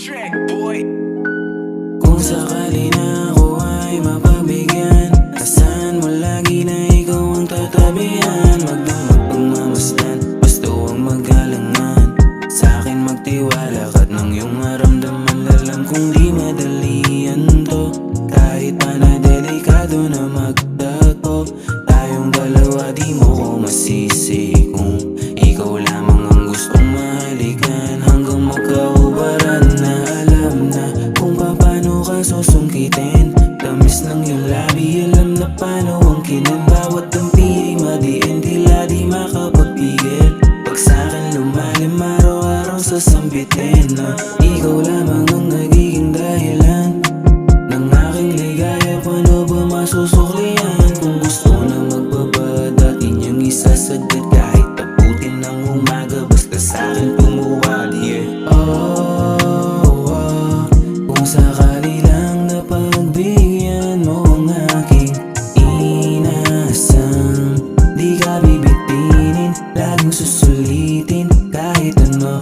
track, boy. Kung sakali na ako ay mapagbigyan, asahan mo lagi na ikaw ang tatabihan. Magdamag pagmamasdan, basta huwag magalangan. Sa'kin magtiwala ka't nang iyong maramdaman. Alam kong di madali yan to, kahit pa na delikado na magtagpo. Tayong dalawa di mo ko masisi kung ikaw lamang ang gustong mahalikan. Hanggang magkaubaran na alam na kung paano ka susungkitin. Tamis ng iyong labi, alam na paano ang kinan. Bawat dampi ay madiin, tila di makapagpigil. Pag sa'kin lumalim, araw-araw sasambitin na ikaw lamang ang nagiging dahilan ng aking ligaya. Paano ba masusuklian kung gusto na magbaba? Dati niyang isasadad kahit taputin ng umaga, basta sa'kin tumuwad, yeah. Kung sakali lang na pagbigyan mo ang aking inasam, di ka bibitinin, laging susulitin kahit ano.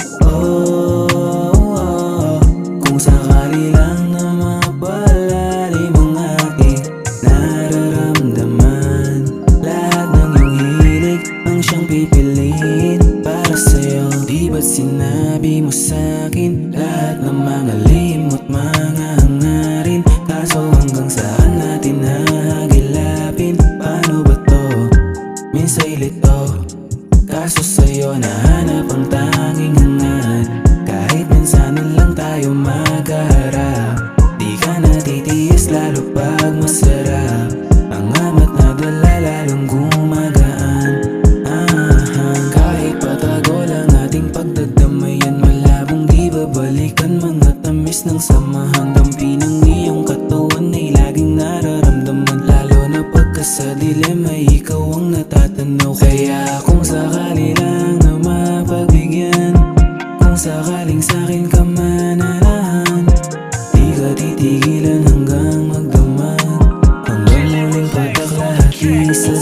Kung sakali lang na mapalalim ang aking nararamdaman, lahat ng iyong hilig ang siyang pipiliin para sa'yo. Di ba't sinabi mo sa'kin lahat ng mga limot, mga hangarin? Kaso hanggang saan natin hahagilapin? Paano ba to? Minsa'y lito, kaso sa'yo nahanap ang tanging hangat. Kahit minsanan lang tayo magkaharap, di ka natitiis lalo pag masarap. Ang amat na dala lalong gumagaan. Kahit patago lang ating pagdadamayan, malabong di babalikan. Mga tamis ng samahan, dampi ng iyong katawan ay laging nararamdaman. Lalo na pagka sa dilim ay ikaw ang natatanaw. Kaya kung sakali lang na mapagbigyan, kung sakaling sa'kin ka mananahan, di ka titigilan hanggang magdamag. Hanggang muling pagkaklahati sa